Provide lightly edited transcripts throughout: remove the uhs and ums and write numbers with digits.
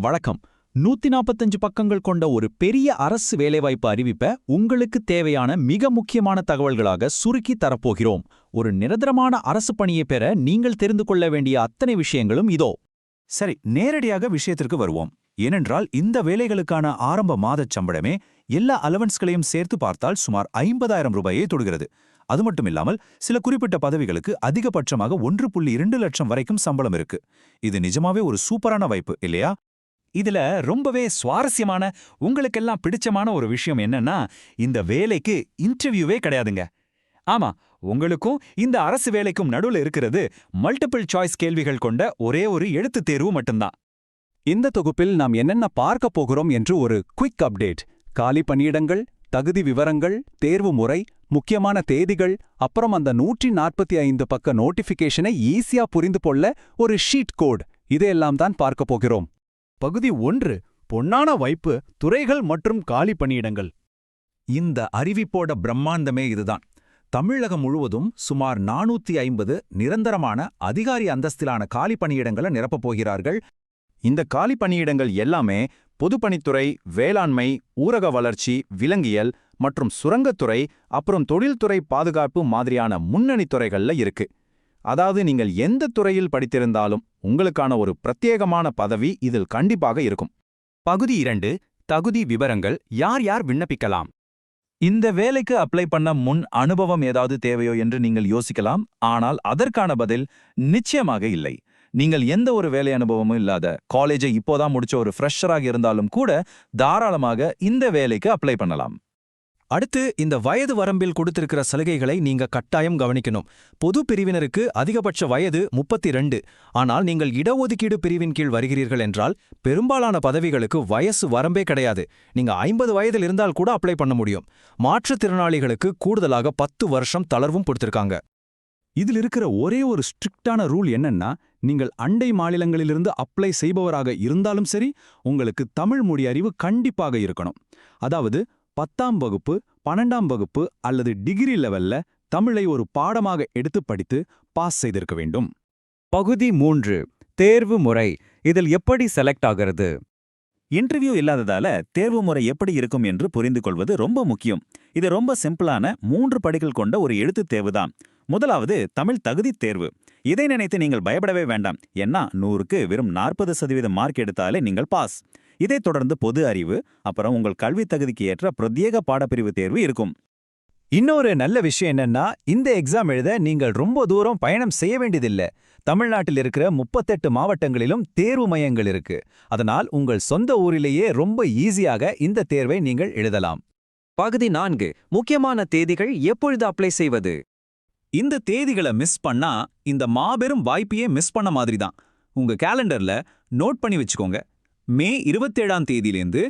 வணக்கம். 145 பக்கங்கள் கொண்ட ஒரு பெரிய அரசு வேலைவாய்ப்பு அறிவிப்ப உங்களுக்கு தேவையான மிக முக்கியமான தகவல்களாக சுருக்கி தரப்போகிறோம். ஒரு நிரந்தரமான அரசு பணியை பெற நீங்கள் தெரிந்து கொள்ள வேண்டிய அத்தனை விஷயங்களும் இதோ. சரி, நேரடியாக விஷயத்திற்கு வருவோம். ஏனென்றால் இந்த வேலைகளுக்கான ஆரம்ப மாதச் சம்பளமே எல்லா அலவன்ஸ்களையும் சேர்த்து பார்த்தால் சுமார் 50,000 ரூபாயை தொடுகிறது. அது மட்டுமில்லாமல் சில குறிப்பிட்ட பதவிகளுக்கு அதிகபட்சமாக 1.2 லட்சம் வரைக்கும் சம்பளம் இருக்கு. இது நிஜமாவே ஒரு சூப்பரான வாய்ப்பு இல்லையா? இதுல ரொம்பவே சுவாரஸ்யமான, உங்களுக்கெல்லாம் பிடிச்சமான ஒரு விஷயம் என்னன்னா, இந்த வேலைக்கு இன்டர்வியூவே கிடையாதுங்க. ஆமா, உங்களுக்கும் இந்த அரசு வேலைக்கும் நடுவுல இருக்கிறது மல்டிபிள் சாய்ஸ் கேள்விகள் கொண்ட ஒரே ஒரு எழுத்துத் தேர்வு மட்டும்தான். இந்த தொகுப்பில் நாம் என்னென்ன பார்க்க போகிறோம் என்று ஒரு குயிக் அப்டேட். காலி பணியிடங்கள், தகுதி விவரங்கள், தேர்வு முறை, முக்கியமான தேதிகள், அப்புறம் அந்த 145 பக்க நோட்டிஃபிகேஷனை ஈஸியா புரிந்து கொள்ள ஒரு ஷீட் கோட், இதையெல்லாம் தான் பார்க்க போகிறோம். பகுதி 1. பொன்னான வாய்ப்பு, துறைகள் மற்றும் காலி பணியிடங்கள். இந்த அறிவிப்போட பிரம்மாண்டமே இதுதான். தமிழகம் முழுவதும் சுமார் 450 நிரந்தரமான அதிகாரி அந்தஸ்திலான காலி பணியிடங்களை நிரப்பப் போகிறார்கள். இந்த காலி பணியிடங்கள் எல்லாமே பொதுப்பணித்துறை, வேளாண்மை, ஊரக வளர்ச்சி, விலங்கியல் மற்றும் சுரங்கத்துறை, அப்புறம் தொழில்துறை பாதுகாப்பு மாதிரியான முன்னணி துறைகள்ல இருக்கு. அதாவது நீங்கள் எந்த துறையில் படித்திருந்தாலும் உங்களுக்கான ஒரு பிரத்யேகமான பதவி இதில் கண்டிப்பாக இருக்கும். பகுதி 2. தகுதி விவரங்கள். யார் யார் விண்ணப்பிக்கலாம்? இந்த வேலைக்கு அப்ளை பண்ண முன் அனுபவம் ஏதாவது தேவையோ என்று நீங்கள் யோசிக்கலாம். ஆனால் அதற்கான பதில் நிச்சயமாக இல்லை. நீங்கள் எந்த ஒரு வேலை அனுபவமும் இல்லாத, காலேஜை இப்போதான் முடிச்ச ஒரு ஃப்ரெஷராக இருந்தாலும் கூட தாராளமாக இந்த வேலைக்கு அப்ளை பண்ணலாம். அடுத்து, இந்த வயது வரம்பில் கொடுத்திருக்கிற சலுகைகளை நீங்க கட்டாயம் கவனிக்கணும். பொது பிரிவினருக்கு அதிகபட்ச வயது 32. ஆனால் நீங்கள் இடஒதுக்கீடு பிரிவின் கீழ் வருகிறீர்கள் என்றால் பெரும்பாலான பதவிகளுக்கு வயசு வரம்பே கிடையாது. நீங்க 50 வயதில் இருந்தால் கூட அப்ளை பண்ண முடியும். மாற்றுத்திறனாளிகளுக்கு கூடுதலாக 10 வருஷம் தளர்வும் கொடுத்திருக்காங்க. இதில் இருக்கிற ஒரே ஒரு ஸ்ட்ரிக்டான ரூல் என்னன்னா, நீங்கள் அண்டை மாநிலங்களிலிருந்து அப்ளை செய்பவராக இருந்தாலும் சரி, உங்களுக்கு தமிழ் மொழி அறிவு கண்டிப்பாக இருக்கணும். அதாவது 10ஆம் வகுப்பு, 12ஆம் வகுப்பு அல்லது டிகிரி லெவல்ல தமிழை ஒரு பாடமாக எடுத்து படித்து பாஸ் செய்திருக்க வேண்டும். பகுதி 3. தேர்வு முறை. இதில் எப்படி செலக்ட் ஆகிறது? இன்டர்வியூ இல்லாததால தேர்வு முறை எப்படி இருக்கும் என்று புரிந்து கொள்வது ரொம்ப முக்கியம். இது ரொம்ப சிம்பிளான 3 படிகள் கொண்ட ஒரு எழுத்துத் தேர்வுதான். முதலாவது தமிழ் தகுதி தேர்வு. இதை நினைத்து நீங்கள் பயப்படவே வேண்டாம். ஏன்னா 100க்கு வெறும் 40% மார்க் எடுத்தாலே நீங்கள் பாஸ். இதைத் தொடர்ந்து பொது அறிவு, அப்புறம் உங்கள் கல்வி தகுதிக்கு ஏற்ற பிரத்யேக பாடப்பிரிவு தேர்வு இருக்கும். இன்னொரு நல்ல விஷயம் என்னன்னா, இந்த எக்ஸாம் எழுத நீங்கள் ரொம்ப தூரம் பயணம் செய்ய வேண்டியதில்லை. தமிழ்நாட்டில் இருக்கிற 38 மாவட்டங்களிலும் தேர்வு மையங்கள் இருக்கு. அதனால் உங்கள் சொந்த ஊரிலேயே ரொம்ப ஈஸியாக இந்த தேர்வை நீங்கள் எழுதலாம். பகுதி 4. முக்கியமான தேதிகள். எப்பொழுது அப்ளை செய்வது? இந்த தேதிகளை மிஸ் பண்ணா இந்த மாபெரும் வாய்ப்பையே மிஸ் பண்ண மாதிரி தான். உங்க கேலண்டர்ல நோட் பண்ணி வச்சுக்கோங்க. மே 27ஆம் தேதியிலேருந்து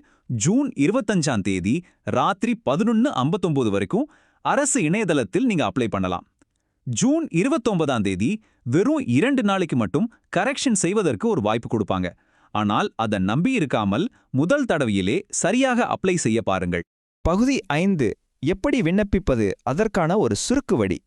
ஜூன் 25ஆம் தேதி ராத்திரி 11:59 வரைக்கும் அரசு இணையதளத்தில் நீங்க அப்ளை பண்ணலாம். ஜூன் 29ஆம் தேதி வெறும் 2 நாளைக்கு மட்டும் கரெக்ஷன் செய்வதற்கு ஒரு வாய்ப்பு கொடுப்பாங்க. ஆனால் அதை நம்பி இருக்காமல் முதல் தடவையிலே சரியாக அப்ளை செய்ய பாருங்கள். பகுதி 5. எப்படி விண்ணப்பிப்பது? அதற்கான ஒரு சுருக்கு வழி.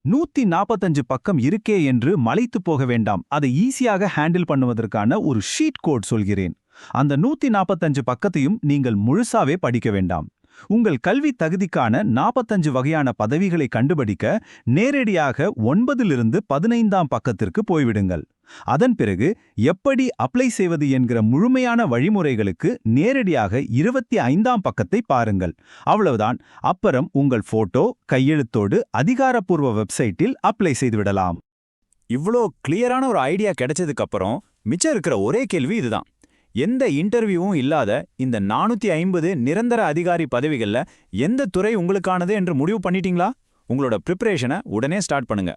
145 பக்கம் இருக்கே என்று மலைத்து போக வேண்டாம். அதை ஈஸியாக ஹேண்டில் பண்ணுவதற்கான ஒரு ஷீட் கோட் சொல்கிறேன். அந்த 145 பக்கத்தையும் நீங்கள் முழுசாவே படிக்க வேண்டாம். உங்கள் கல்வி தகுதிக்கான 45 வகையான பதவிகளை கண்டுபிடிக்க நேரடியாக 9லிருந்து 15ஆம் பக்கத்திற்கு போய்விடுங்கள். அதன் பிறகு எப்படி அப்ளை செய்வது என்கிற முழுமையான வழிமுறைகளுக்கு நேரடியாக 25ஆம் பக்கத்தை பாருங்கள். அவ்வளவுதான். அப்புறம் உங்கள் போட்டோ, கையெழுத்தோடு அதிகாரப்பூர்வ வெப்சைட்டில் அப்ளை செய்துவிடலாம். இவ்ளோ கிளியரான ஒரு ஐடியா கிடைச்சதுக்கு அப்புறம் மிச்சம் இருக்கிற ஒரே கேள்வி இதுதான். எந்த இன்டர்வியூவும் இல்லாத இந்த 450 நிரந்தர அதிகாரி பதவிகள்ல எந்த துறை உங்களுக்கானது என்று முடிவு பண்ணிட்டீங்களா? உங்களோட ப்ரிப்பரேஷனை உடனே ஸ்டார்ட் பண்ணுங்க.